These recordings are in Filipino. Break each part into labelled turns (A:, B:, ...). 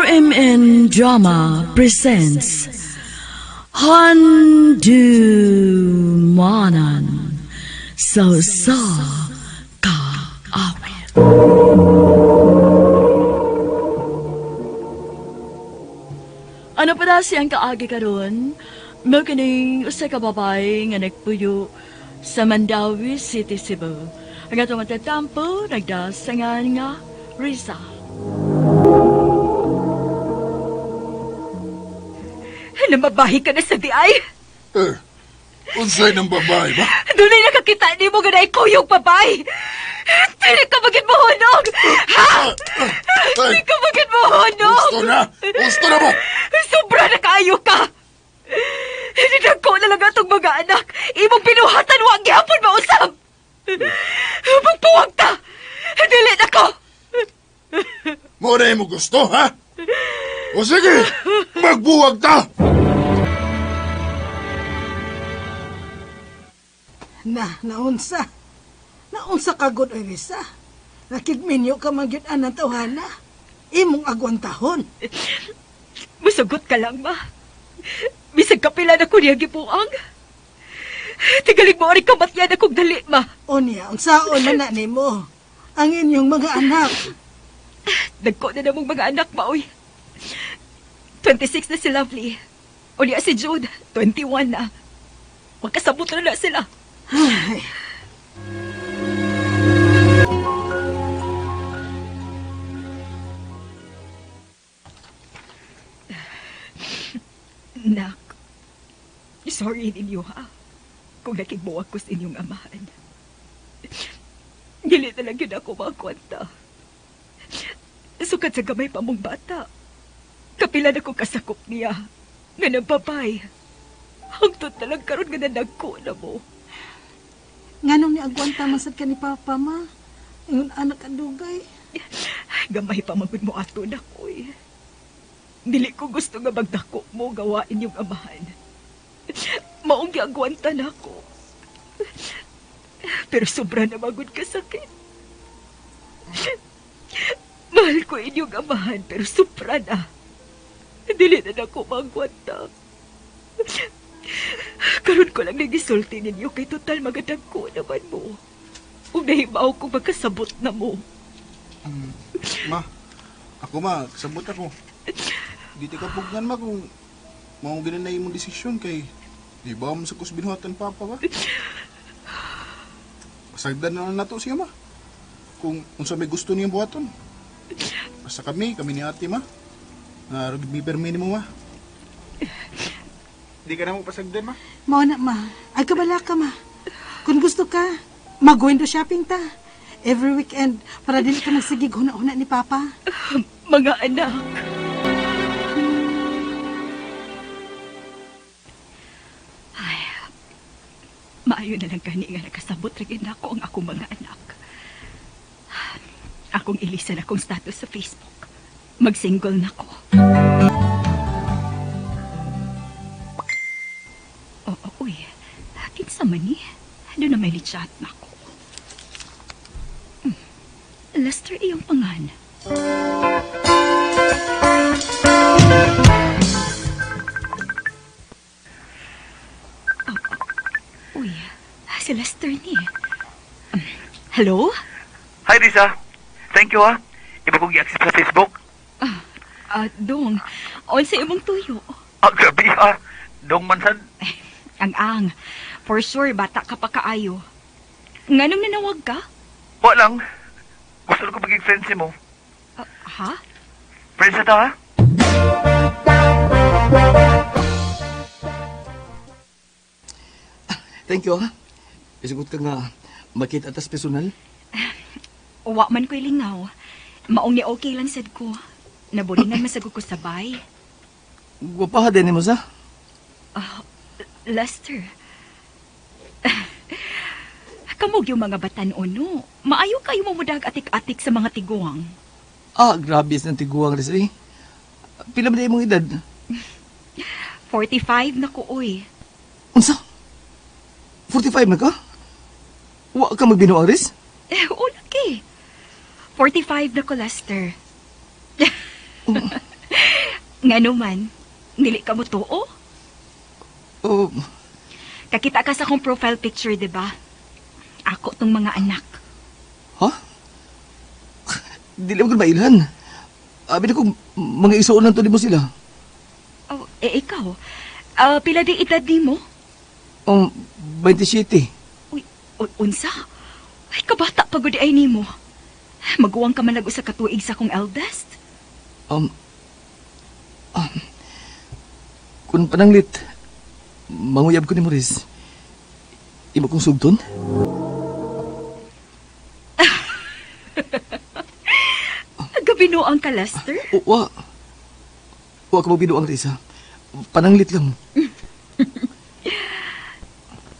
A: RMN Drama presents Handumanan Sa Kaawit. Ano pa siyang kaagi karon? Maganing usa ka babae nga nagpuyo sa Mandawi City, Cebu. Ang atong matatampo, nagdasangan nga Riza.
B: Namabahi ka na sa di ay?
C: Unsay ng babae ba?
B: Doon ay nakakita ni mo ganay kuyong babae. Hindi ka maging mahunog! Ha? Hindi ka maging mahunog!
C: Gusto na mo!
B: Sobra na kaayo ka! Hinidagko na lang atong mga anak. Imong pinuhatan wag gihapon mausap! Magpuwag ta! Dili na ko!
C: Muna mo gusto, ha? O sige, magbuwag ta!
D: Naunsa? Naunsa ka gud oy Risa? Nakigminyo ka magyud anang tawhana. Imong agwantahon.
B: Musugot ka lang ba? Bisag kapila na ko niya gipuang. Tigalig mo rin kamatyan akong dali, ma.
D: Unya, unsaon na nimo? Ang inyong mga anak.
B: Dagko na namang mga anak, maoy. 26 na si Lovely. O niya si Jude, 21 na. Magkasabot na sila.
D: Ay.
B: Nak, sorry ninyo ha, kung nakigbuwag ko sa inyong amahan. Dili na lang yun ako makakwanta. Sukat sa gamay pa mong bata. Kapila na kong kasakop niya, nga nababay. Hangtod na lang karon nga nanagko na mo.
D: Nganong ni agwanta masad ka ni Papa, ma? Ingon anak kadugay.
B: Gamay pa magud mo ato na ko eh. Dili ko gusto nga magdako mo gawain yung amahan. Maong giagwanta na ako. Pero sobra na magud ka sakit. Mahal ko inyong amahan pero sobra na. Dili na ako magwanta. Karon ko lang nagisulti ninyo kay total magadagko naman mo. Kung nahibaw kong magkasabot na mo.
C: Ma, kasabot ako. Di ka pugnan ma kung maong ginanay mong desisyon kay di ba mo sa kusbinuhatan Papa ba? Pasagdan na nato siya ma. Kung unsa may gusto niyang buhaton. Basta kami ni ate ma. Na rugbi mo ma. Di ka na mo pasagdan ma.
D: Mao na, ma. Ay kabala ka, ma. Kung gusto ka, mag-window shopping ta. Every weekend para dili ka nagsigig huna-huna ni Papa.
B: Mga anak. Maayo na lang gani nga nakasabot rin ako ang akong mga anak. Akong ilisan akong status sa Facebook. Mag-single na ko. Oo, uy. Kinsa man ni? Doon na may chat na ako. Lester iyong pangan. Si Lester ni. Hello?
E: Hi, Risa. Thank you, ha. Iba kong i-access sa Facebook.
B: Dong. On sa imong tuyo.
E: Grabe, ha. Dong mansan.
B: Ang. For sure, bata ka pa kaayo. Nganong nanawag ka?
E: Wa lang. Gusto ko maging friends mo.
B: Ha?
E: Friends na ta, ha?
F: Thank you, ha. Isugot ka nga makita atas personal.
B: Wa man ko'y lingaw. Maong ni okay lang sad ko. Nabulingan masagod ko sabay.
F: Guwapaha din mo sa?
B: Lester. Kamog yung mga batan-o, no? Maayo kayo mamudag atik-atik sa mga tiguang.
F: Grabe ng tiguang, Rizzi. Pila ba na imong edad?
B: 45 na ko, oy.
F: Unsa? 45 na ka? Wa ka magbinuang, Riz?
B: O, laki. 45 na ko, Lester. Nga naman, dili ka mo tuo?
F: Oh,
B: Kakita ka sa akong profile picture, di ba? Ako tong mga anak.
F: ha? Dili mo mailan. Abi na kung mga isuon lang to mo sila.
B: Oh, ikaw? Pila di edad ni mo?
F: 27.
B: Uy, unsa? Ay, kabata pagod ay ni mo. Maguwang ka man sa katuig sa kong eldest?
F: Kung pananglit, manguyab ko ni Maurice. Imo kong sugton?
B: Gabinuang ka, Lester?
F: Wa. Wa ka mo binuang, Risa. Pananglit lang.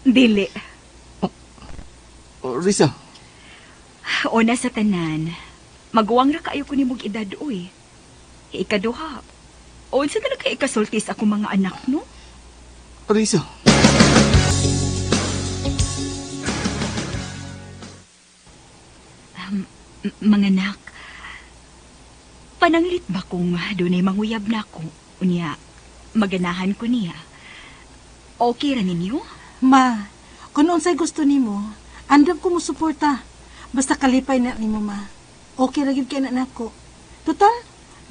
B: Dili.
F: Risa,
B: Una sa tanan, maguwang ra kaayo ko ni mong edad, uy. Ikaduha. Unsa na lang kay ikasultis ako mga anak, no?
F: Risa.
B: Mga anak, pananglit ba kung doon ay manguyab na ako? Unya, maganahan ko niya. Okay ra ninyo?
D: Ma, kung unsay gusto nimo, andam ko mo suporta. Basta kalipay na nimo, ma. Okay ra gyud kay na nako. Total,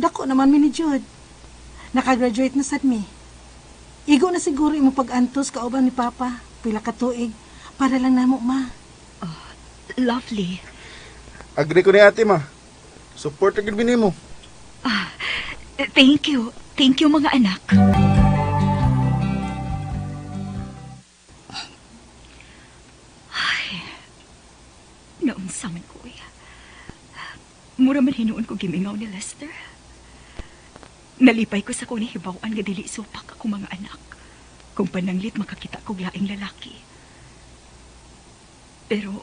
D: dako naman mi ni Jude. Nakagraduate na sad mi. Igo na siguro imo pag-antos kauban ni Papa. Pila ka tuig para lang namo, ma.
B: Lovely.
C: Agree ko ni ate, ma. Support agad mo.
B: Thank you. Thank you, mga anak. Ay, naunsa man ko, kuya. Mura man hinuon ko gimingaw ni Lester. Nalipay ko sa kung hibawaan nga dili supak ako mga anak. Kung pananglit makakita ko laing lalaki. Pero,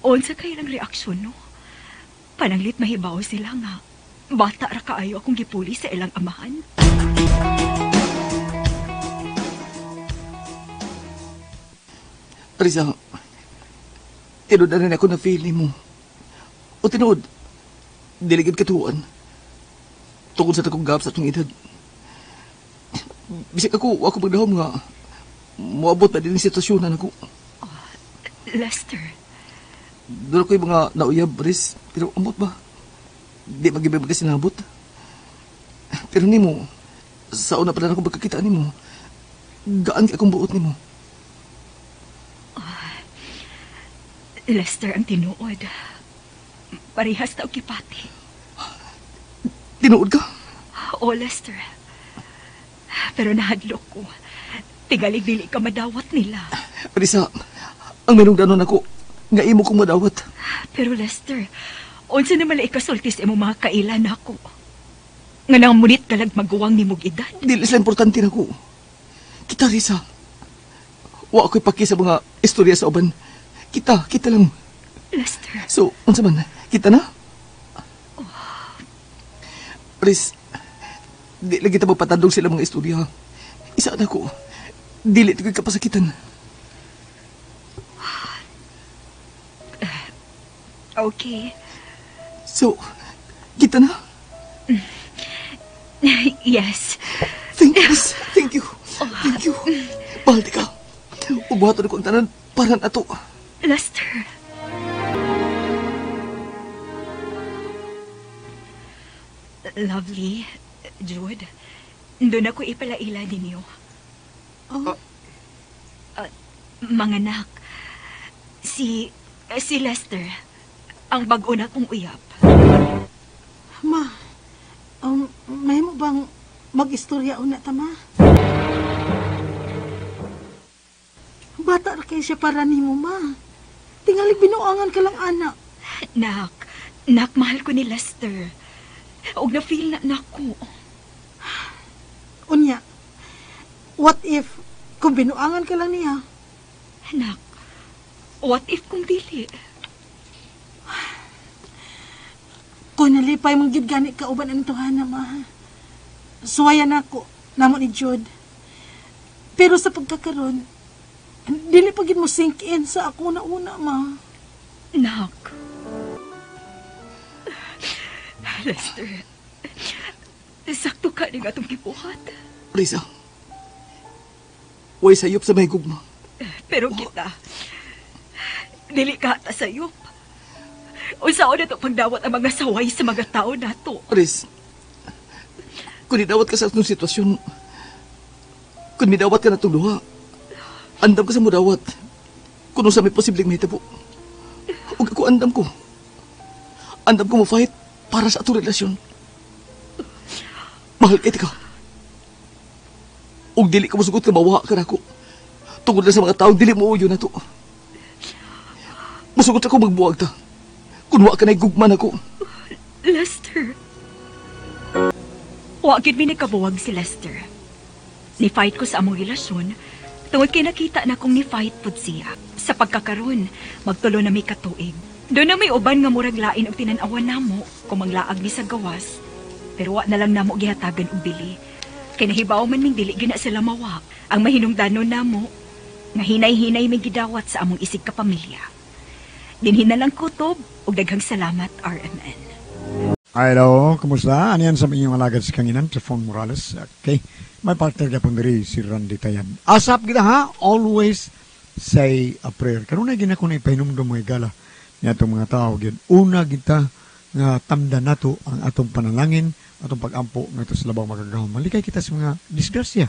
B: unsa kay lang reaksyon, no? Pananglit mahibaw sila nga. Bata ra kaayo akong gipuli sa ilang amahan.
F: Risa, tinuod na rin ako na feeling mo. O tinuod, diligid katuan. Tungkol sa takong gap sa itong edad. Bisik ako magdahom nga. Moabot na din ang sitwasyon na ako.
B: Lester,
F: Doon ako yung mga nauyab, Riz. Pero amot ba? Di magibay kasi sinabot. Pero ni mo, sa una pa na ako magkakita ni mo, gaan ka akong buot ni mo.
B: Lester ang tinuod. Parihas na og kipati.
F: Tinuod ka?
B: O, Lester. Pero nahadlok ko. Tigalig dili ka madawat nila.
F: Risa, ang minungdanon ako, nga imo kong madawat.
B: Pero Lester, unsa naman la ikasultis imo mga kailan ako. Nga nang munit kalag maguwang ni mong edad.
F: Dili sila importante na ko. Kita, Risa. Wa ako'y paki sa mga istorya sa uban. Kita lang.
B: Lester,
F: So, unsa man, kita na? Riz, di lagi ta magpatandong sila mga istorya. Isa na ko. Dili tigay kapasakitan.
B: okay.
F: So, kita na?
B: Yes.
F: Thank you, Riz. Thank you. Thank you. Baldi ka. Ubuhaton ko ang tanan para na to.
B: Lester. Lovely, Jude. Doon ako ipalaila ninyo.
D: Oh,
B: Mga anak, si Lester, ang bago na kong uyap.
D: ma. May mo bang mag-istorya una ta, ma? Bata ra kay siya para nimo, ma. Tingali binuangan ka lang, anak.
B: Nak, mahal ko ni Lester. Og na-feel na nako.
D: Unya, what if kung binuangan ka lang niya?
B: Nak, what if kung dili?
D: Kung nalipay mong gid gani ka uban ang tuhana, ma. Suwayan ako, namo ni Jude. Pero sa pagkakaroon, dili pa gid mo sink in sa ako na una, ma.
B: Nak. Lester. Sakto ka ni atong gibuhat.
F: Risa, way sayop sa may gugma.
B: Pero kita, dili ka ta sayop. Unsaon na ito pagdawat ang mga saway sa mga tao nato.
F: Riz, kung nidawat ka sa atong sitwasyon, kung midawat ka na itong luha, andam ka sa mudawat. Kung sa may posibleng mahitabo. Huwag ako andam ko. Andam ko mo-fight para sa atong relasyon. Mahal ka. Huwag dili ka masugot ka mawa ka na ako. Tungkol na sa mga taong dili mo uyo na to. Masugot ako magbuwag ta. Kung wa ka na'y gugman ako.
B: Lester. Wagid mi nagkabuwag si Lester. Ni-fight ko sa among relasyon, tungod kay nakita na kong ni-fight pod siya. Sa pagkakaroon, magtulo na may katuig. Doon na may uban nga murag lain og tinan-awan namo kung manglaag mi sa gawas. Pero wa na lang namo gihatagan og bili. Kay nahibaw man ming dili gina sila mawa. Ang mahinungdanon namo nga hinay-hinay may gidawat sa among isig ka pamilya. Dinhin na lang kutob ug daghang salamat RMN.
G: Hello, kumusta? Ano yan sa inyong alagad sa kanginan, Trifon Morales? Okay, may partner ka pong diri, si Randy Tayan. Asap kita ha, always say a prayer. Karuna gina ko na ipahinumdum mga gala niya itong mga tao. Una kita nga tamdan nato ang atong panalangin, atong pag-ampo nga ito sa labang magagahon. Malikay kita sa mga disgrasya.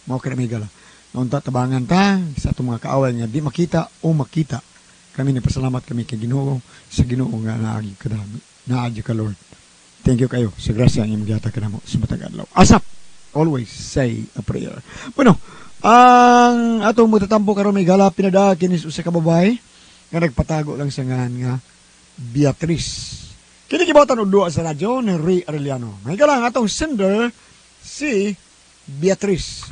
G: Mga ka na may gala. Naunta tabangan ta sa atong mga kaaway nga di makita o makita. Kami nagpasalamat kami kay Ginoo sa Ginoo nga naagi kadami. Naagi ka Lord. Thank you kayo sa grasya ang imigata ka na mo sa matag adlaw. Asap, always say a prayer. Bueno, ang atong magtatampo karon may gala pinada kinis usa ka babae nga nagpatago lang sa ngahan nga Beatrice. Kini gibawtan og duha sa radyo ni Ray Arellano. May gala ang atong sender si Beatrice.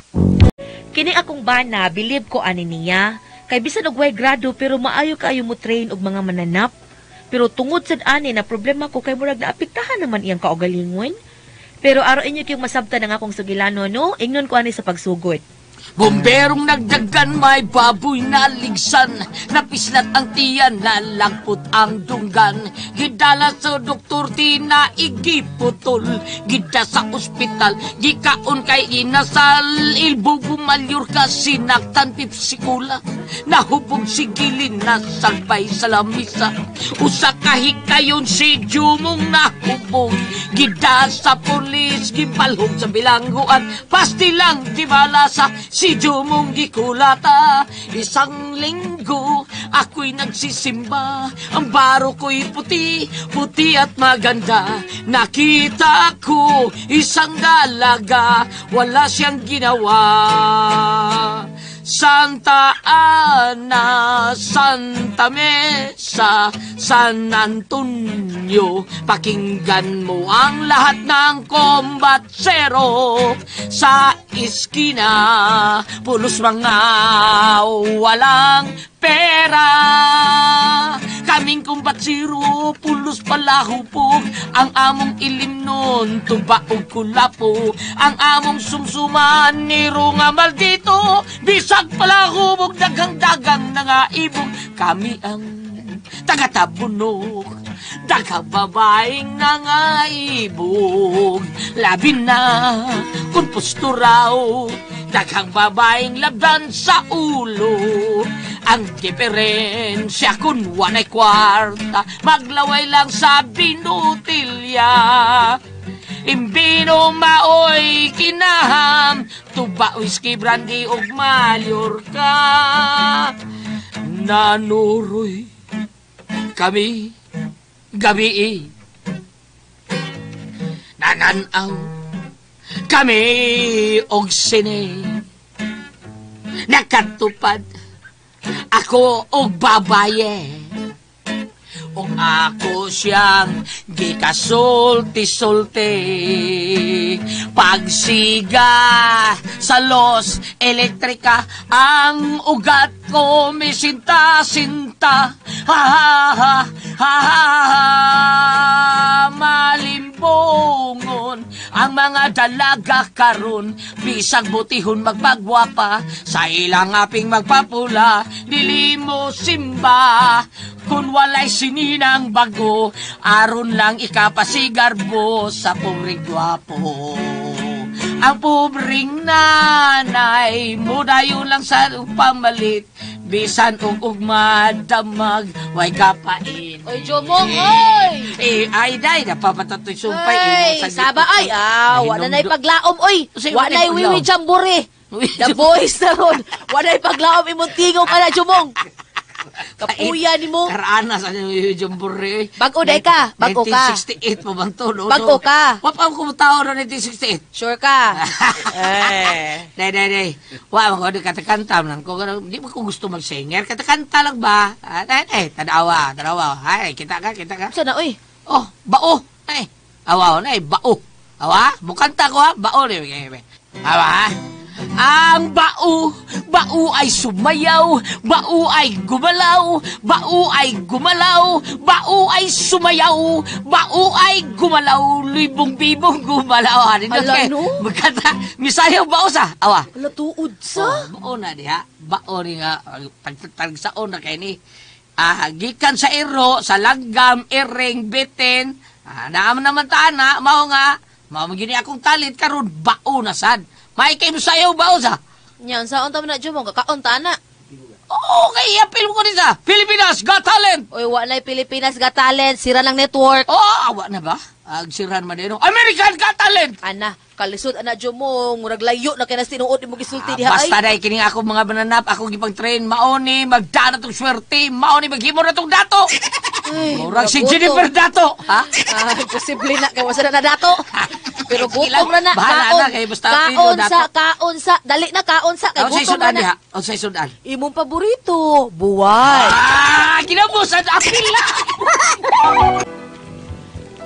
H: Kini akong bana, believe ko ani niya. Kay bisan og way grado pero maayo kaayo mo train og mga mananap. Pero tungod sad ani na problema ko kay murag naapektahan naman iyang kaugalingon. Pero aro inyo kayong masabta ng akong sugilano, no? Ingnon ko ani sa pagsugod.
I: Bomberong nagdagan may baboy na ligsan, napislat ang tiyan, nalagpot ang dunggan. Gidala sa doktor di na igiputol, gida sa ospital, gikaon kay inasal. Ilbo bumalyur ka sinaktan pipsikula, nahubog si gilin na salbay sa lamisa. Usa kahikayon si Jumong nahubog, gida sa polis, gipalhog sa bilangguan. Pastilang di balasa si Jumong gikulata. Isang linggo ako'y nagsisimba, ang baro ko'y puti, puti at maganda. Nakita ko isang dalaga, wala siyang ginawa. Santa Ana, Santa Mesa, San Antonio, pakinggan mo ang lahat ng kombatsero. Sa iskina, pulos mga walang pera. Kaming kumbatsiro, pulos palahupog, ang among ilim nun, tuba o kulapo. Ang among sumsuman, niro nga maldito, bisag palahupog, dagang-dagang na nga ibog. Kami ang taga-tabunok, daga-babaeng na nga ibog. Labi na, kung pusturaw, daghang babaeng labdan sa ulo. Ang diferensya kung wanay kwarta, maglaway lang sa binutilya. Imbino maoy kinaham, tuba whiskey brandy ug Mallorca. Nanuroy kami gabi, nananaw kami og sine. Nakatupad ako og babaye, og ako siyang gikasulti-sulti. Pagsiga sa los elektrika, ang ugat ko may sinta-sinta. Ha ha ha ha ha, malimbongon ang mga dalaga karon. Bisag butihon magpagwapa, sa ilang aping magpapula, dili mo simba. kung walay sininang bago, aron lang ikapasigarbo sa pobring gwapo. Ang pobring nanay, mudayo lang sa pamalit, bisan ug madamag, way kapain.
H: Oy, Jomong, oy!
I: Ay, day, napapatatoy sumpay.
H: Ay, saba ay, wala na'y paglaom, oy!
I: Kasi
H: Wala na'y
I: wala
H: wiwi jambore. The boys na ron. Wala na'y paglaom, imong tingog ka na, Jomong. Kapuya ni mo.
I: Karana sa yung jumbore.
H: Bago day ka, bago ka.
I: 1968 pa bang to, no?
H: Bago ka.
I: Wapang kumutaw na 1968.
H: Sure ka.
I: Day. Wa mo ko kanta man ko di mo ko gusto mag-singer. Kanta lang ba? Tanawa. Hay, kita ka.
H: Sana, oy.
I: Oh, bao. Ay. Awa na bao. Awa, bukanta ko ha. Bao ni. Awa. Ang bao ay sumayaw, bao ay gumalaw, bao ay gumalaw, bao ay sumayaw, bao ay gumalaw, libong-bibong gumalaw.
H: Hala, no?
I: Magkata, misayaw bao sa, awa.
H: Wala tuod sa.
I: Bao na diha, bao ni nga, pagtagsaon na kayo ni. Gikan sa iro, sa langgam, iring, bitin, naman naman tana, mao magini akong talit, karon bao na sad. May kayo sayaw ba o sa?
H: Yan, saan tama na, Jomong? Kakaon ta na.
I: Okay, apil mo ko din sa Pilipinas Got Talent.
H: Oy, wala na'y Pilipinas Got Talent. Sira ng network.
I: Awa na ba? Agsiran man din. American Got Talent.
H: Ana, kalisod, ana, Jomong. Murag layo na kaya na tinuod mo gisulti diha ay.
I: Basta dahil kining ako mga bananap, ako gipag-train, maoni, magdana tong swerte, maoni, maghimo na tong dato. Murag si Jennifer Dato. Ha?
H: Imposible na, kaya wasa na dato. Pero gutom na na,
I: Bahala na, kaya basta
H: kaon sa, dali na kaon sa, kay gutom na na.
I: O say sudan.
H: Imong paborito, buway.
I: Kinabusan, apil na.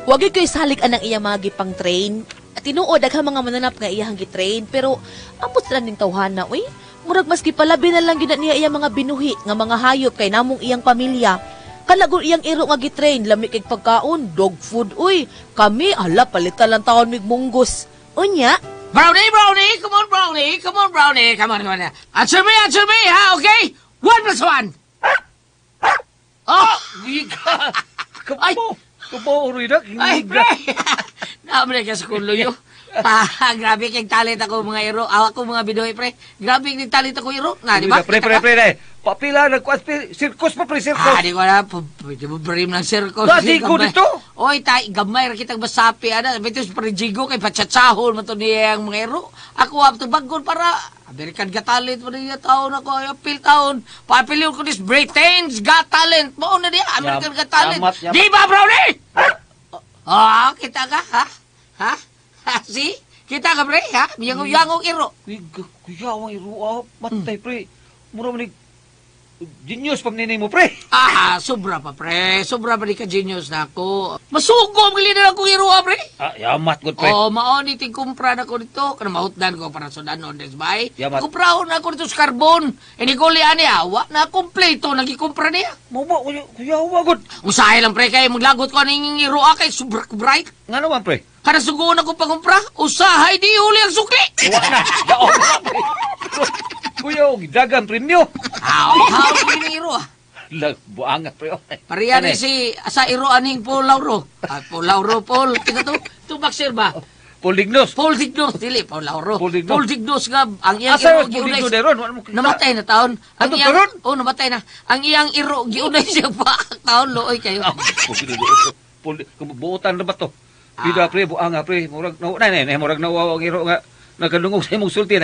H: Wagi ko'y salik anang iya mga gipang train. At tinuod, daghang mga mananap nga iyang gitrain. Pero, ambot sila ning tawhana, uy. Murag maski palabi na lang gina niya iya mga binuhi nga mga hayop kay namong iyang pamilya. Kalagon iyang iro nga gitrain, lami kay pagkaon, dog food, uy. Kami, palitan lang taon mig munggos. Unya?
I: Brownie, come on, Brownie. Come on. Answer me, ha, okay? 1+1. Oh, ay,
F: Kapo, Ruidak.
I: ay, pre. Naman ka sa kulo yun. Grabe kayong talent ako mga iro. Ako mga bidoy, pre. Grabe kayong talent ako iro. Di ba?
F: Pre. Papila, sirkos pa, pre, sirkos.
I: Di ko na. Pwede mo brim ng circus.
F: Di ko dito.
I: Oy, gamay ra kitang basapi, Betos, parijigo kay patsatsahon mo to niyang mga iro. Ako, to bagon para American Got Talent mo niya taon ako. Apil taon. Papiliw ko this Britain's Got Talent. Mo na niya, American Got Talent.
F: Yamat.
I: Di ba, Brownie? Kita ka, ha? Si? Kita ka, pre, ha? Yangong iro.
F: Kuya, ang iro, matay, pre. Mura mo genius pag ninay mo, pre.
I: Sobra pa, pre. Sobra pa di ka genius na ako. Masugom, gali na akong iro, pre.
F: Yamat, good, pre.
I: Maoni, kumpra na ko dito. Kana mahutdan ko para sudan on this bay.
F: Yamat.
I: Kumprahon na ko dito sa carbon. Ko liyan niya, na kompleto, nagikumpra niya.
F: Mama, kuya, good.
I: Usahay lang, pre, kaya maglagot ko aning iro, kay sobra bright.
F: Nga naman, pre.
I: Kada sugoon ako pagumpra, usahay di huli ang sukli.
F: Wala na, daon na, pre. Kuya, dagang premyo.
I: How ni iro,
F: Buanga, pre.
I: Pariya ni si sa iro aning Paul. Paul. Kita to baksir ba?
F: Paul Dignos,
I: dili Paul Lauro.
F: Paul Dignos.
I: Paul Dignos nga ang iyang
F: Asa
I: iro
F: Paul Dignos
I: giunay.
F: deron?
I: Namatay na taon. Ang
F: Ato
I: iyang
F: karon?
I: namatay na. Ang iyang iro giunay siya pa taon looy kayo.
F: Buutan na ba to? Pida, pre, buanga, pre. Murag nawawa ang iro nga nagkadungog sa imong sulti,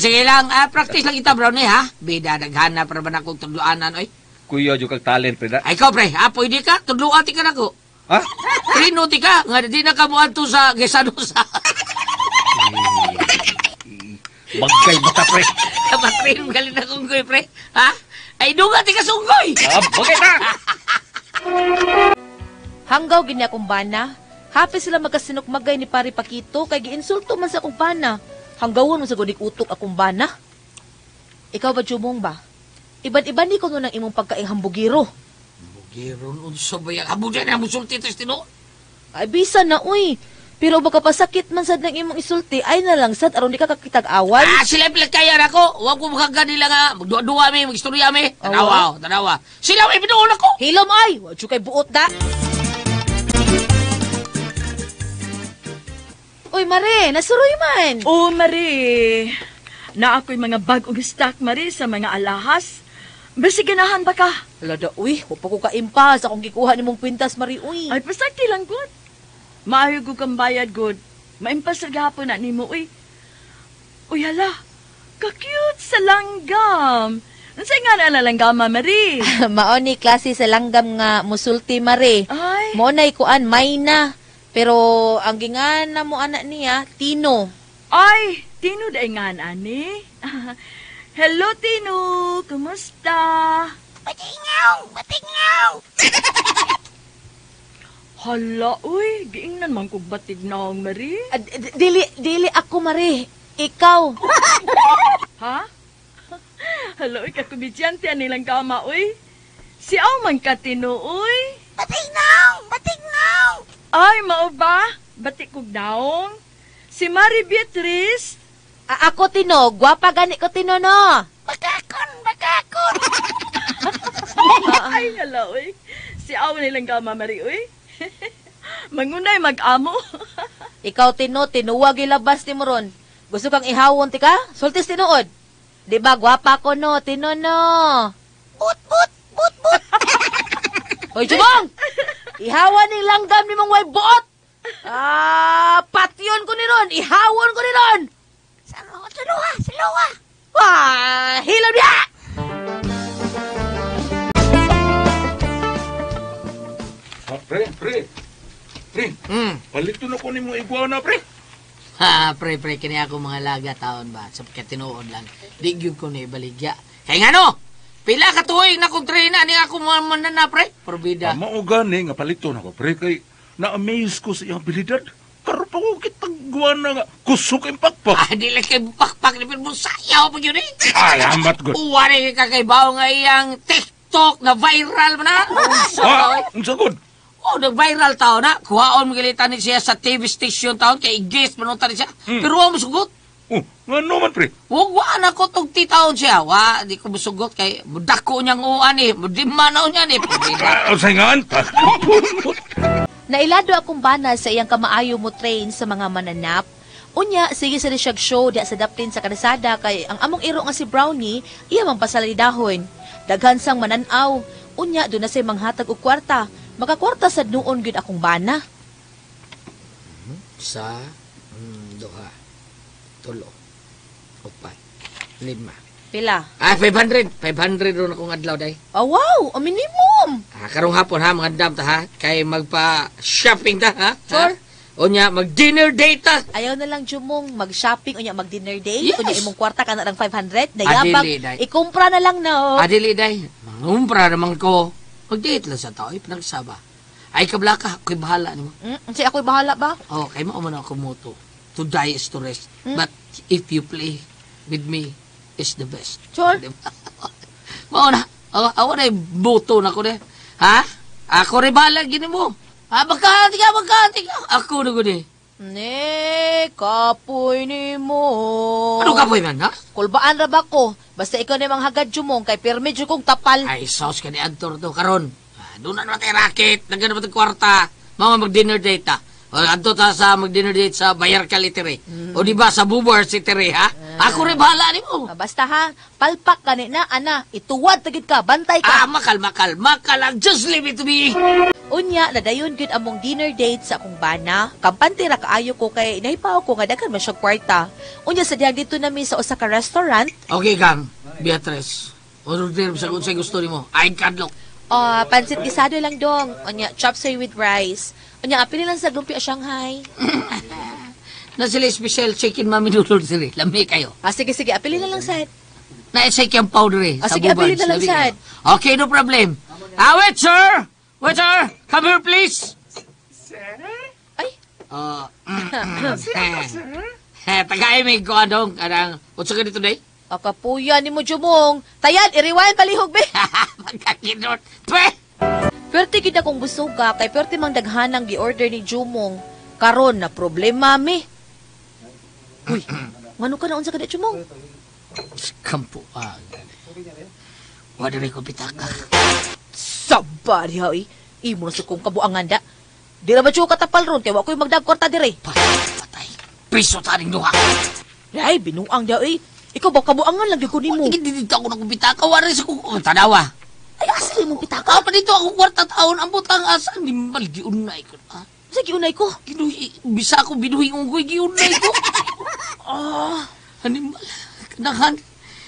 I: Sige lang. Practice lang kita, Brownie, ha? Bida, naghana para ba na akong tudluanan, oy?
F: Kuya, yung kag talent, pre.
I: Ay, ikaw, pre, pwede ka? Tudluan ti ka na ko.
F: Ha?
I: Trino ti ka. Nga di na kamuan to sa Gesanusa.
F: Bagay bata, pre.
I: Kamatrin, galing na kunggoy, pre. Ha? Ay, dunga ti ka sunggoy.
F: Bagay na!
H: Hanggaw gini akong bana. Happy sila magkasinukmagay ni Pari Pakito kay giinsulto man sa akong bana. Hanggawon mo sa gudik utok akong bana. Ikaw ba, Jumong ba? Iban-iban ni ko nun ang imong pagkaihambugiro.
I: Giron unsa ba yang habog na musulti tes tino?
H: Ay, bisa na, uy. Pero baka pasakit man sad ng imong isulti, ay na lang sad aron di ka kakitag-away.
I: Sila pala kaya na ko. Huwag mo makagani lang nga. Magduwa-duwa mi, mag-istorya mi. Tanawa. Sila may binuol ako.
H: Hilom ay, wadyo kay buot da. Uy, Mare, nasuroy man.
A: Oh, Marie. Na ako'y mga bagong stock, Marie, sa mga alahas. Basi ganahan ba ka?
H: Lada, uy, huwag pa ko kaimpas. Akong gikuha ni mong kwintas, Mari, uy.
A: Ay, pasakti lang, good. Maayo ko kang bayad, good. Maimpas na gahapon na ni mo, uy. Uy, hala. Ka-cute sa langgam. Nasay nga na langgama, Marie?
H: Mao ni klase sa langgam nga musulti, Mare.
A: Ay.
H: Mo na ikuan, may na. Pero ang gingana mo anak niya, Tino.
A: Ay, Tino da nga, ani. Hello, Tino. Kumusta?
I: Batingaw!
A: Hala, uy. Giingnan man kong batig na ang Marie.
H: Dili ako, Mare. Ikaw.
A: Ha? Hello, ikakumidyante nilang kama, uy. Si Aw man ka, Tino, uy.
I: Batingaw!
A: Ay, mao ba? Batik kog daong. Si Marie Beatrice.
H: Ako, Tino. Gwapa gani ko, Tino, no?
I: Bakakon!
A: Ay, hala, uy. Si Aw nilang kama, Marie, uy. Mangunay mag-amo.
H: Ikaw, Tino, tinuwag ilabas ni mo ron. Gusto kang ihawon, tika? Sultis tinuod. Di ba, gwapa ko, no? Tino, no?
I: But!
H: Hoy, Jumong! Ihawan ng langgam ni mong way buot! Patyon ko ni ron! Ihawon ko ni ron! Saluha! Hilaw niya!
J: Pre. Palito na ko ni mo iguana, pre.
I: Pre, kini ako mga laga taon ba? Sapagkat tinuod lang. Di gyud ko na ibaligya. Kaya nga no, pila ka tuig na kong trena ni ako manana, pre. Porbida.
J: Mao gani nga palito na ko, pre, kay na-amaze ko sa iyang abilidad. Karon pa ko kitang guwana nga kusok ang pakpak.
I: Di lang kay pakpak ni mo sayaw pa yun eh.
J: Alamat, good.
I: Uwari ka kay bao nga iyang TikTok na viral mo na.
J: Unsa good?
I: Nag-viral tao na. Kuhaon mo gilitan ni siya sa TV station taon kay guest manunta ni siya. Pero wa mo sugot.
J: Nga naman, pre.
I: Wa na ko tong titaon siya. Di ko musugot kay dako niyang uan eh. Dimanaw niya ni.
J: Saingan.
H: Nailado akong bana sa iyang kamaayo mo train sa mga mananap. Unya, sige sa siyag show di sa daplin sa karisada kay ang among iro nga si Brownie, iya mang pasalalidahon. Daghan sang mananaw. Unya, doon na say manghatag og kwarta. Makakwarta sa noon gud akong bana.
I: Sa, duha, tulo, upat, lima.
H: Pila?
I: 500. 500 ron akong adlaw, day.
H: Oh, wow! Ang minimum!
I: Karong hapon, ha, mga dam ta, ha? Kay magpa-shopping ta, ha?
H: Sure.
I: O niya, mag-dinner date ta.
H: Ayaw na lang, Jumong, mag-shopping o niya mag-dinner date.
I: Yes.
H: O niya imong kwarta ka na ng 500. Dayabang,
I: Adili, day.
H: ikumpra na lang, no?
I: Adili, day. Mangumpra naman ko. Mag-date lang sa tao, pinagsaba. Ay, kabla ka, ako'y bahala ni mo.
H: Kasi ako'y bahala ba?
I: Oh, kay mo man ako moto. To die is to rest. But if you play with me, is the best.
H: Sure.
I: Mao na. Ako na boto na ko na. Ha? Ako rin bahala, gini mo. Magkanti ka. Ako na ko na.
H: Ne, kapoy ni mo.
I: Ano kapoy man, ha?
H: Kulbaan ra ba ko? Basta ikaw na mang hagad, Jumong, kay pirmi dyan kong tapal.
I: Ay, sauce ka ni Antor to, karon. Doon na natin racket. Nagano ba itong kwarta? Mga mag-dinner date, ha? O, adto ta sa mag-dinner date sa Bayar Kalitiri. O, di ba, sa Bubar City, ha? Ako rin bahala ni mo.
H: Basta ha, palpak ka na, ana. Ituwad tagid ka, bantay ka.
I: Makal lang. Just leave it to me.
H: Unya, nadayon gud among dinner date sa akong bana. Kampante ra kaayo ko kay nahipaw ko nga daghan man siya kwarta. Unya sa diyag dito nami sa usa ka restaurant.
I: Okay, Kang. Beatrice. Order sa kung sa gusto ni mo. Ay, kadlok.
H: Pansit gisado lang dong. Unya, chop suey with rice. Unya, apili lang sa lumpia Shanghai.
I: Na sila special chicken mami noodles sila. Lami kayo.
H: Sige, apili na lang sad.
I: Na-isay kang powder eh. Sa
H: Sige, apili
I: Bubans.
H: na lang
I: Lami
H: sad.
I: kayo. Okay, no problem. Wait, sir! Waiter, come here, please.
J: Sir?
H: Ay.
I: Tagaimig ko anong, utsa ka dito, day?
H: Akapuya ni mo, Jumong. Tayan, iriwayan palihog, be.
I: Magkakinot. Pweh!
H: Pwerte kita kong busuga, kay pwerte mang daghanang gi-order ni Jumong. Karon na problema mi. Uy, ngano ka na unsa ka di Chumong?
I: Kampo wala rin ko pitaka.
H: Sabad hoy. Imo na sa kong kabuangan da. Di na ba siya katapal ron kaya wa ko'y magdagkwarta dire.
I: Patay. Piso taning duha.
H: Ay, binuang da eh. Ikaw ba kabuangan lang gyud ko nimo.
I: Hindi dito ako ng pitaka. Wala rin sa kong tanawa.
H: Ay, asli mong pitaka.
I: Pa dito ako kwarta taon. Ambot ang asan. Di malgiunay ko na.
H: Sige, unay ko.
I: Bisa ako binuhing unggoy. Giunay ko. Animal. Kanahan.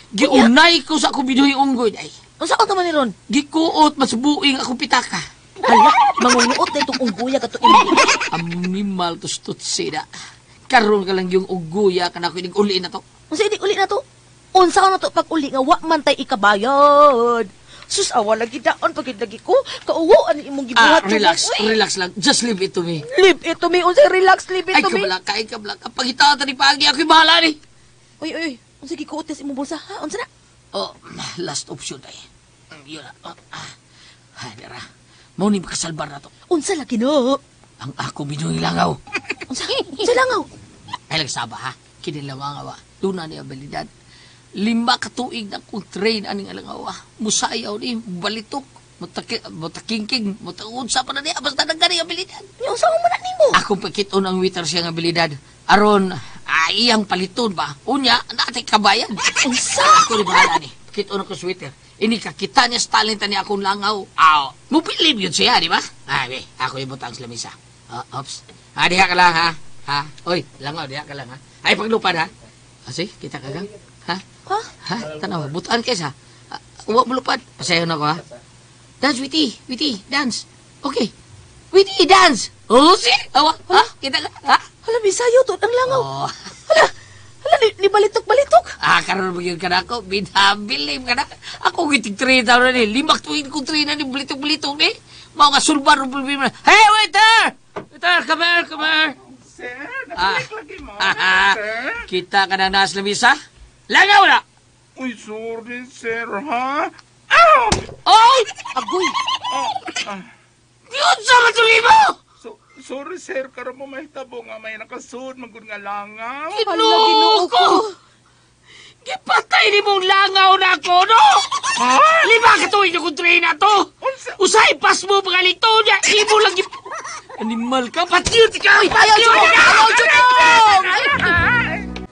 I: Giunay ko sa ako binuhing unggoy. Ay.
H: Unsa ka man ni ron?
I: Gikuot. Mas buing ako pitaka.
H: Hala, mangunuot na itong ungguya ka to imo.
I: Animal to stutsida. Karon ka lang yung ungguya ka na ako inig-uli na to.
H: Unsa inig uli na to? Unsa na to pag uli nga wa man tay ikabayad. Sus, awa lagi daon pagid lagi ko. Kauwo ani imong gibuhat.
I: Relax lang. Just leave it to me.
H: Leave it to me. Unsa relax, leave it to me.
I: Ay kabla. Kapag itaw tani pagi ako'y bahala ni.
H: Uy. Unsa gikuot sa imong bulsa ha? Unsa na?
I: Last option ay. Yun na. Dara. Mau ni makasalbar na to.
H: Unsa lagi no?
I: Ang ako binuhing langaw.
H: Unsa langaw?
I: Ay lagsaba ha. Kinilawangaw. Luna ni abilidad. 5 ka tuig na kong train aning alangaw. Musayaw ni balitok. Mutakingking. Mutaunsa pa na niya. Basta nagkari abilidad.
H: Unsa mo na nimo?
I: Akong pakiton ang waiter siyang abilidad. Aron, iyang paliton ba? Unya, natin kabayan.
H: Unsa?
I: Ako ni bahala ni. Pakiton ako sa waiter. Ini kakita niya sa talent ni akong langaw. Mupilib yun siya, di ba? Ako ibutang sa lamisa. Ops. Diha ka lang, ha? Oy, langaw, diha ka lang, ha? Ay, paglupad, ha? Sige, kita ka gang. Ha? Tanaw, butaan kayo, ha? Uwa mo lupad. Pasayaw na ko, ha? Dance, Witty, dance. Okay. Witty, dance. Sige. Awa, ha? Kita ka, ha?
H: Hala, bisayo to, ang langaw. Hala, ni balitok.
I: Karoon mo yun ka na ako. Binabilim ka na. Ako gitig 3 taon na ni. 5 tuwing kong 3 na ni. Balitok ni. Mga nga sulbar ng problema na. Hey, waiter! Waiter, come here.
J: Sir, nabalik lagi mo, sir.
I: Kita ka na nasa lamisa? Langaw na!
J: Uy, sorry, sir, ha?
I: Oy!
H: Agoy!
I: Yun sa matuloy mo!
J: Sorry, sir, karon mo may tabo nga may nakasud, magud nga langaw.
I: Ginoo ko! Gipatay ni mong langaw na ako, no? 5 ka tuwing yung train na to! Usay, pas mo mga lito niya! Ibo lang Animal ka! Patyut ka!
H: Ayaw, Jumong!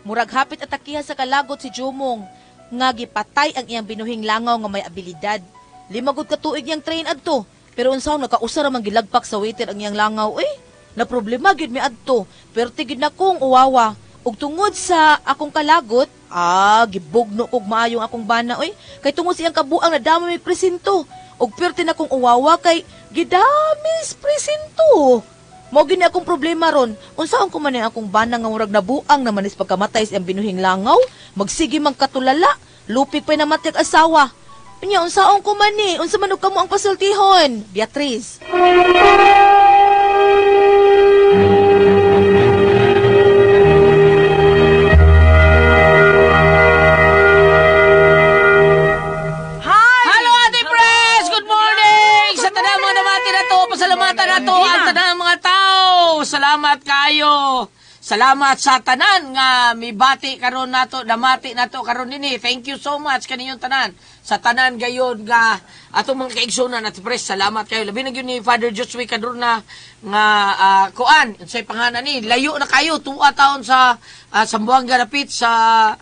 H: Murag hapit atakihan sa kalagot si Jumong. Nga gipatay ang iyang binuhing langaw nga may abilidad. 5 ka tuig yang train adto. Pero unsaon nakausar man gilagpak sa waiter ang iyang langaw na problema gid mi adto. Pero tigid na kong uwawa. Ug tungod sa akong kalagot, gibugno kog maayong akong bana kay tungod sa iyang kabuang na dami may presinto. Ug perti na kong uwawa kay gidamis presinto. Mao gini akong problema ron. Unsaon ko man akong bana nga murag nabuang naman is pagkamatay sa iyang binuhing langaw, magsige man katulala, lupig pa namatay ang asawa. Unya, unsaon ko man unsa man og kamo ang pasultihon, Beatrice?
I: Hello, Ate Press! Good morning! Sa tanang mga namati na to, pasalamatan na to ang tanang mga tao. Salamat kayo. Salamat sa tanan nga mibati karon nato, namati nato karon dinhi. Thank you so much kaninyong tanan. Sa tanan gayon nga atong mga kaigsunan at press, salamat kayo. Labi na gyud ni Father Joshua Cadorna nga kuan unsay pangalan ni. Layo na kayo tuwa taon sa Sambuanga dapit sa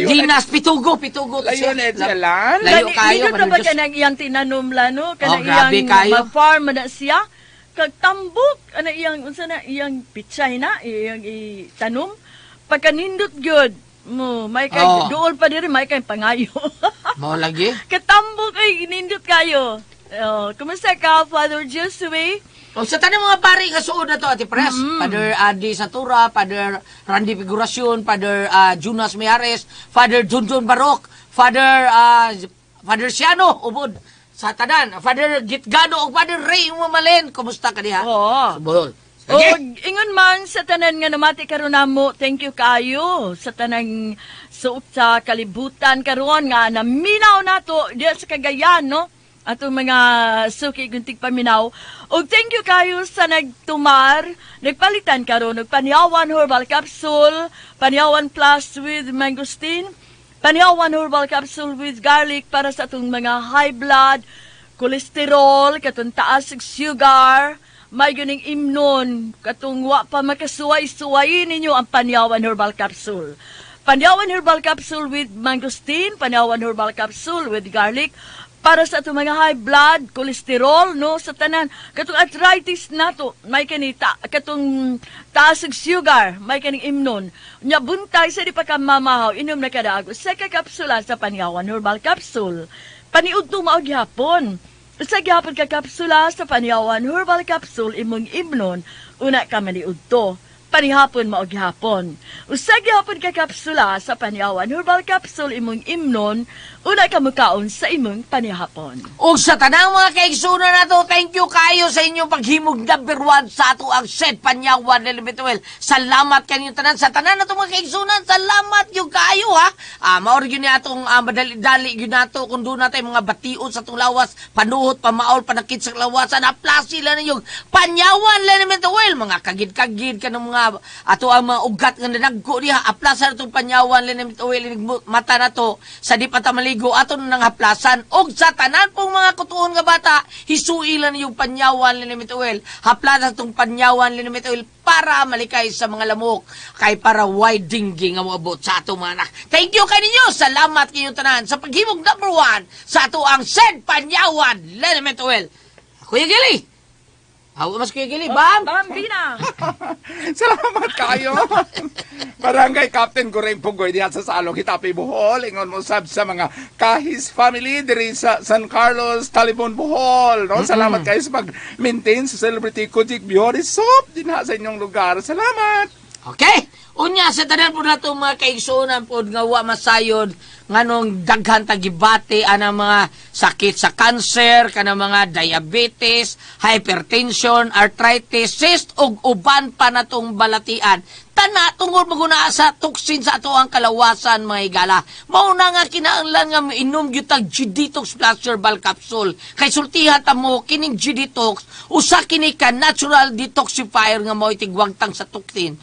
I: Dinas Pitugo
J: Layo na jalan.
I: Layo kayo.
A: Dito na ba kanang iyang tinanumla, no? Kanang
I: grabe
A: iyang
I: kayo.
A: ma-farm na siya. Kag tambok, iyang, unsa na, iyang pichay na, iyang itanom. Pagkanindot gyud mo, may kay, dool pa diri, may kay pangayo.
I: Mao lagi?
A: Katambok ay nindot kayo. Kumusta ka, Father Joshua?
I: Sa tanang mga pari nga suod na to, Ate Press. Father Adi Satura, Father Randy Figuracion, Father Jonas Miares, Father Junjun Barok, Father Siano, ubod. Sa tanan, Father Gitgano o Father Ray Umamalen, kumusta ka diha?
A: Oo. Ingon man sa tanan nga namati karon namo, thank you kayo sa tanang suot sa kalibutan karon nga naminaw nato diya sa Cagayan, no? atong mga suki gunting paminaw. Og thank you kayo sa nagtumar, nagpalitan karon og Panyawan Herbal Capsule, Panyawan Plus with mangosteen, Panyawan Herbal Capsule with garlic para sa atong mga high blood, cholesterol, katong taas og sugar, may ganing imnon, katong wa pa makasuway-suwayin ninyo ang Panyawan Herbal Capsule. Panyawan Herbal Capsule with mangosteen, Panyawan Herbal Capsule with garlic, para sa itong mga high blood, cholesterol, no, sa tanan. Katong arthritis nato, may kanita, katong taas og sugar, may kaning imnon. Nya buntay sa di pa ka mamahaw, inom na kada ako. Seka kapsula sa Panyawan Herbal Capsule. Paniudto mao gyapon. Sa gyapon ka kapsula sa Panyawan Herbal Capsule imong imnon, una ka maniudto. Panihapon mao gyapon. Usa gyapon ka kapsula sa Panyawan Herbal Capsule imong imnon, una ka mukaon sa imong panihapon.
I: O sa tanang mga kaigsunan nato, thank you kayo sa inyong paghimog number 1 sa ato ang set Panyawan Lelemetuel. Salamat kanyo tanan sa tanan nato mga kaigsunan. Salamat yung kayo ha. Maor yun atong madali-dali yun nato kung doon natin mga bation sa itong lawas, panuhot, pamaol, panakit sa lawasan, aplas sila na yung Panyawan Lelemetuel. Mga kagid-kagid ka ng mga ato ang mga ugat nga nanagko diha, aplasan itong Panyawan Lelemetuel mata na to sa di patamali ato nang haplasan og sa tanan pong mga kutuon nga bata hisuilan yung Panyawan Lelemetuel, haplasan itong Panyawan Lelemetuel para malikay sa mga lamok kay para wide dingging nga moabot sa ato mga anak. Thank you kay ninyo, salamat kayo tanan sa paghimog number 1 sa ato ang said Panyawan Lelemetuel. Kuya Gili, mas Kuya Gili,
A: Bambina.
J: Salamat kayo. Barangay Captain Goreng Pugoy diha sa Salong Hitapi Bohol. Ingon mo sab sa mga Kahis family diri sa San Carlos, Talibon Bohol. No? Salamat kayo sa pag-maintain sa Celebrity Kujik Beauty Soap dinha sa inyong lugar. Salamat.
I: Okay. Unya sa tanan po na itong mga kaigsunan po nga wa masayod nganong daghan tagibati anang mga sakit sa cancer, kanang mga diabetes, hypertension, arthritis, cyst ug uban pa na tong balatian. Tana tungod maguna sa toxin sa ato ang kalawasan mga higala. Mauna nga kinahanglan nga mainom gyud tag G-Detox Plus Herbal Capsule. Kay sultihan ta mo kining G-Detox usa kini ka natural detoxifier nga mo'y tigwagtang sa toxin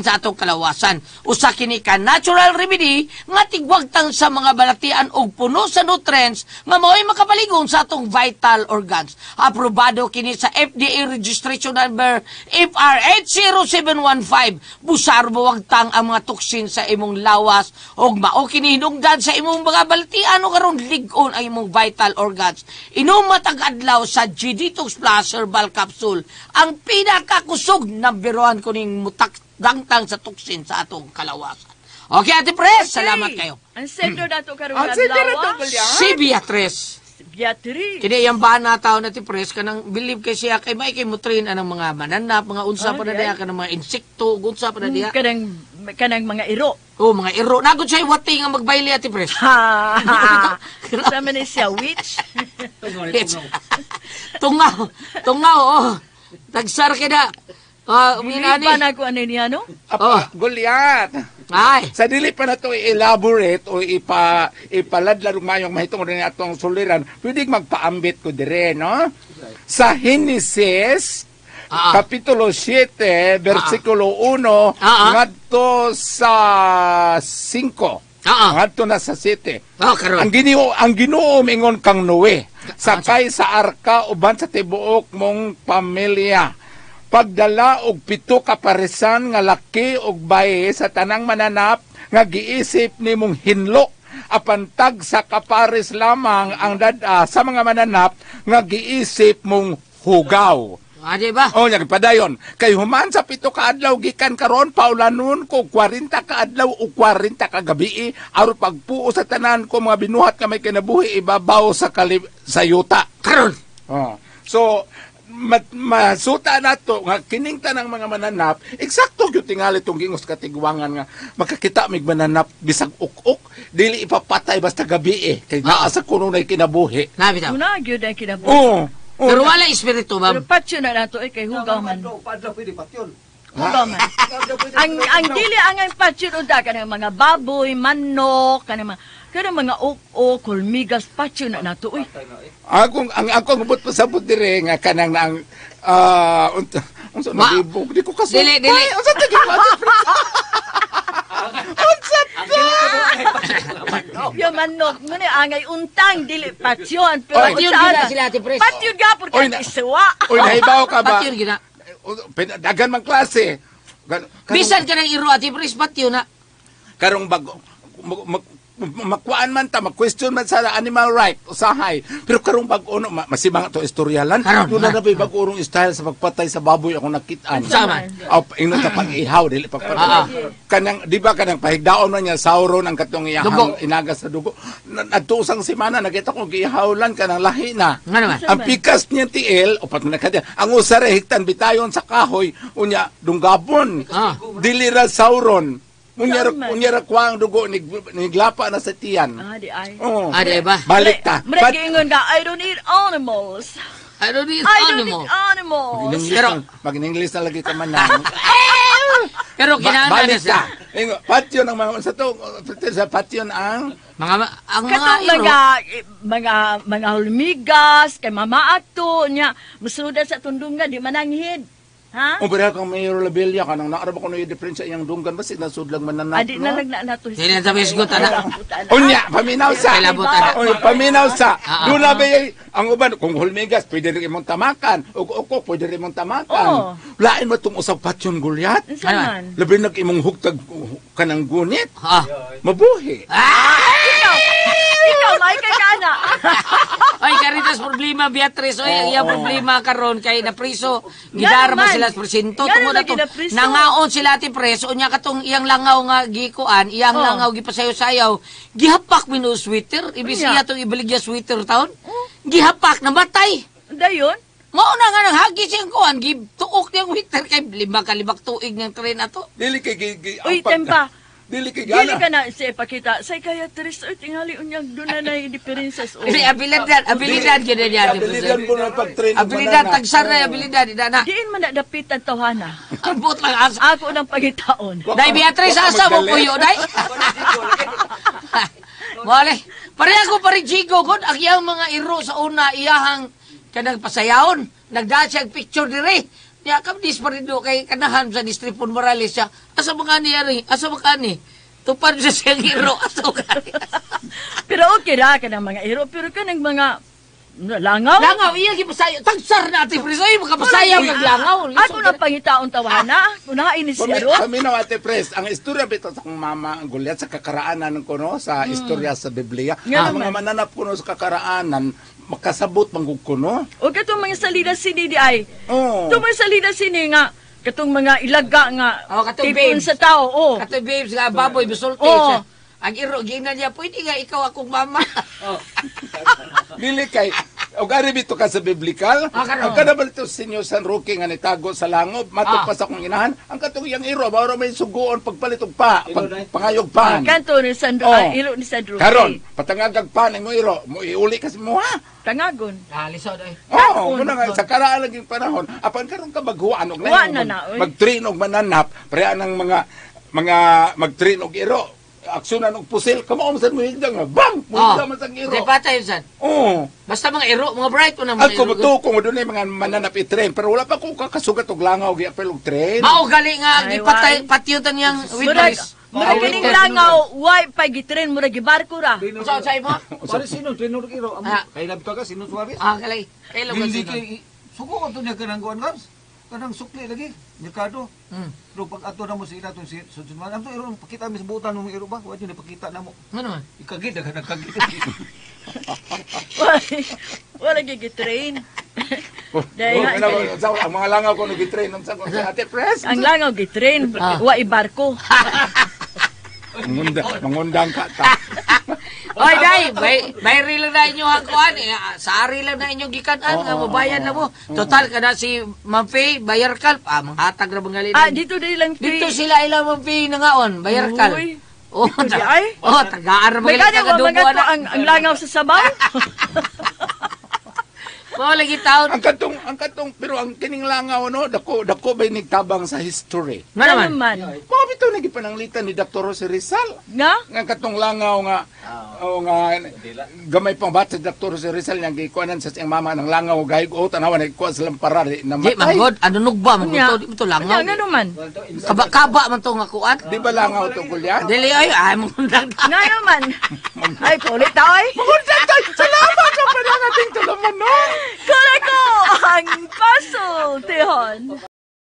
I: sa atong kalawasan. Usa kini ka natural remedy nga tigwagtang sa mga balatian ug puno sa nutrients nga mo'y makapaligon sa atong vital organs. Aprobado kini sa FDA registration number FRH0715. Busar buwagtang ang mga toksin sa imong lawas og mao kini hinungdan sa imong mga balatian o karon lig-on ang imong vital organs. Inom matag adlaw sa G-Detox Plus Herbal Capsule, ang pinakakusog number 1 kuning mutak dangtang sa toksin sa atong kalawasan. Okay, Ate Pres, salamat kayo.
A: Ang sender nato karon
J: Ang sender nato,
I: Si Beatrice.
A: Beatrice.
I: Kini yung bana tao na ti Pres kanang believe kay siya kay may kay mutrin anang mga mananap, mga unsa pa na diha kanang mga insekto, unsa pa na diha.
A: Kanang mga iro.
I: Oh, mga iro. Nagod siya wati nga magbayle Ate Pres.
A: Sa man siya witch.
I: Tungaw, oh. Tagsar kay na.
A: Hindi pa na ko ano niya, no?
J: Gulyat.
I: Ay.
J: Sa dili pa na ito i-elaborate o ipaladlad mayong mahitungod na atong suliran, pwede magpaambit ko dire, no? Sa Genesis, Kapitulo 7, versikulo 1, ngadto sa 5. Ngadto na sa 7. Ang Ginoo mingon kang Noe, sakay sa arka uban sa tibuok mong pamilya. Pagdala og 7 ka paresan nga laki og baye sa tanang mananap nga giisip nimong hinlo apan tag sa kapares lamang ang dada sa mga mananap nga giisip mong hugaw.
I: Diba?
J: O, padayon. Kay human sa 7 ka adlaw gikan karon paulanon ko 40 ka adlaw o 40 ka gabi aron pagpuo sa tanan ko mga binuhat nga may kinabuhi ibabaw sa yuta.
I: Karon.
J: So masuta nato nga kining tanang mga mananap eksakto gyud tingali tong gingos katigwangan nga makakita mig mananap bisag uk-uk dili ipapatay basta gabi kay naa sa kuno nay kinabuhi.
A: Una gyud ay kinabuhi.
I: Pero wala espiritu, ma'am.
A: Pero patyo na nato kay hugaw man. Baman. ang dili ang patsyun uda kanang mga baboy, manok, kanang mga ok-ok, kulmigas, patsyun na nato, uy.
J: Ang akong bubot pasabot dire nga kanang na ang unsa nagibog di ko kaso.
I: Dili.
J: Unsa tagibog? Unsa
A: Yung manok, muna angay untang, dili patsyun. Pero
J: Oy,
I: patyon gina sila, Ate Pres.
A: patsyun gapon
J: Oy,
A: ka isuwa.
J: Oy, nahibaw ka ba?
I: Patyon gina.
J: Dagan man klase.
I: Bisan ka ng iro, Ate Pres, patyon na.
J: Karong bago makuan man ta, mag-question man sa animal right, usahay. Pero karong bago no, masimang to istoryalan. Doon na nabay bago urong style sa pagpatay sa baboy ako nakitaan.
I: Sama.
J: Ino ta pag-ihaw, dili pagpatay. Kanang, di ba kanang pahigdaon man niya, sauron ang katong iyahang inagas sa dugo. Adto usang semana, nakita ko gihawlan kanang lahi na.
I: Nga naman.
J: Ang pikas niya tiil, o patong nakadya, ang usare hiktan bitayon sa kahoy, unya, dunggabon. Dili ra sauron. Unyara kuwang dugo, niglapa na sa tiyan.
A: Di ay.
J: Oh.
I: Di ba?
J: Balik ta.
A: Muna giingon ka, I don't eat animals.
I: I don't eat
A: I don't
I: animal.
A: eat animals.
J: Mag-English na lagi ka man na.
I: Pero kinahanglan na
J: Balik
I: siya.
J: ta. Patio ng mga, sa patio ang
I: Ang mga
A: Katong mga hulmigas, kay mama ato, niya, musuda sa tundungan, di mananghid. Ha?
J: Pero kang Mayor Labella, kanang naarap ako na yung difference sa iyang dunggan, basi nasudlang mananap,
A: Adi na lang na nato.
I: Hindi na sa bisgot, ana.
J: Unya, paminaw sa.
I: Kailan mo tana?
J: Oy, paminaw sa. Doon na ba ang uban, kung hulmigas, pwede rin mong tamakan. Uk-uk, pwede rin mong tamakan. Lain mo itong usap patyon gulyat.
A: Saan?
J: Labi nag-imong hugtag kanang gunit. Mabuhi.
A: Ikaw, may kakana.
I: Ay, karitas problema, Beatrice. Oy, iya problema karon kay napriso. Gidarma sila sa presinto. Tungod na to. Nangaon sila Ate Pres. Unya katong iyang langaw nga gikuan, iyang langaw gipasayaw-sayaw. Gihapak minu sweater. Ibis iya tong ibaligya sweater taon. Gihapak na batay.
A: Dayon?
I: Mauna nga nang hagi siyang kuan. Gituok niyang sweater kay 5 kalibak tuig ng tren ato.
J: Dili kay
A: Uy, tempa.
J: Dili kay
A: Dili
J: gana.
A: ka na sa ipakita. Psychiatrist, oy, tingali unyag doon na diferences.
I: Kasi abilidad gina niya.
J: Abilidad ko na pag-train.
I: Abilidad, tagsar na abilidad. Idana.
A: Diin man na dapit ang tawhana.
I: Ambot lang asa.
A: Ako ng pagitaon.
I: Day, Beatrice, asa mo puyo, day? Wale. Pareha ko pa rin, Chico, kung ang iyang mga iro sa una, iyahang kanang pasayahon. Nagdaan siya picture dire. Niya, kabdis pa rin do kay kanahan sa Distripon Morales siya. Asa mga ni, asa mga ni? Tupad siya siyang iro, asa mga ni.
A: Pero okay ra ka ng mga iro, pero ka ng mga langaw.
I: Langaw, iya gipasayaw. Tagsar natin, Pres. Ay, makapasayaw ng langaw.
A: Ako ng pangitaon tawhana. Unahain ni Siro.
J: Paminaw, Ate Pres, ang istorya bito sa kong mama, ang gulyat sa kakaraanan ko, no, sa istorya sa Biblia. Ang mga mananap ko no, sa kakaraanan, makasabot manggug ko, no?
A: O katong mga salida sini di ay.
J: Oo.
A: Itong mga salida sini nga, katong mga ilaga nga,
I: katong
A: tipon
I: babes.
A: sa tao. Oh.
I: Katong babes nga, baboy, bisulti
A: Oo.
I: siya. Ang iro, gina niya, pwede nga ikaw akong mama.
J: Dili kay, o gari bito ka sa biblikal, ang kanabal ito sinyo San Roque nga nitago sa langob, matok pa sa kong inahan, ang katong iyang iro, bawara may suguon pagpalitog pa, pangayog pan.
A: Kanto ni Sandro, ilo ni Sandro.
J: Karon, patangagag pan mo iro, mo iuli kasi mo ha.
A: Tangagon.
I: Lisod ay.
J: Oo, muna nga, sa karaan lang yung panahon, apan karon ka maghuan, og mag-train og mananap, pareha ng mga mag-train og iro, aksyonan og pusil, kamo mo sa muhigdang nga, bam! Muhigdang man sa iro.
I: Di patay yun, San?
J: Oo.
I: Basta mga iro, mga bright mo na mga
J: Ako buto ko mo doon mga mananap i-train, pero wala pa ko kakasugat og langaw, gi-apel og train.
I: Mao gali nga, gipatay, patiyutan niyang witness.
A: Murag kining langaw, why pa gitren, murag gibarko ra.
I: Saan sa'yo mo?
F: Pare sino, trainer ng iro. Kaya nabito ka, sino Suarez?
I: Kalay. Kailan ba
F: Hindi
I: sino?
F: kay, suko ka ito niya kanang kuhan, Gams. Kanang sukli lagi, merkado. Pero pag ato na mo sila itong sunsunan, ang ito iro, pakita mo sa buutan ng iro ba? Huwag yun, ipakita na mo.
I: Ano man?
F: Ikagid, nagkagid.
A: Wala gigitrain.
J: Ang mga langaw ko nag-train sa Ate Pres.
A: Ang langaw gitrain, wa ibarko.
J: Mangundang ka ta.
I: Oy, day, bayri lang na inyo hangkuhan. Sa ari lang na inyong gikanan, nga mabayan na mo. Total, kada si Ma'am Faye, bayar kal. Manghatag na bangali.
A: Dito din lang
I: Dito sila ilang Ma'am Faye nangaon, bayar kal. Oh, tagaan na
A: may
I: mga
A: kanya ko mga ang langaw sa sabaw.
I: Mao lagi taon.
J: Ang katong, pero ang kining langaw, no, dako ba nigtabang sa history?
H: Nga naman.
J: Mga bitaw nagipananglitan ni Dr. Jose Rizal.
H: Nga?
J: Nga katong langaw nga, gamay pang bata si Dr. Jose Rizal niyang gikuanan sa siyang mama ng langaw, gayag o tanawan, nagkuha silang parari na
I: Di,
J: matay.
I: manggod, ano nugba, manggod, di mo to langaw.
H: Nga naman.
I: Kaba man to nga kuan.
J: Di ba langaw tungkol yan?
I: Dili, ay mo nagdag.
H: Nga naman. Ay, kulit tayo.
J: Salamat sa pala nating tulaman, no?
A: Kala ko ang puzzle, Tihon.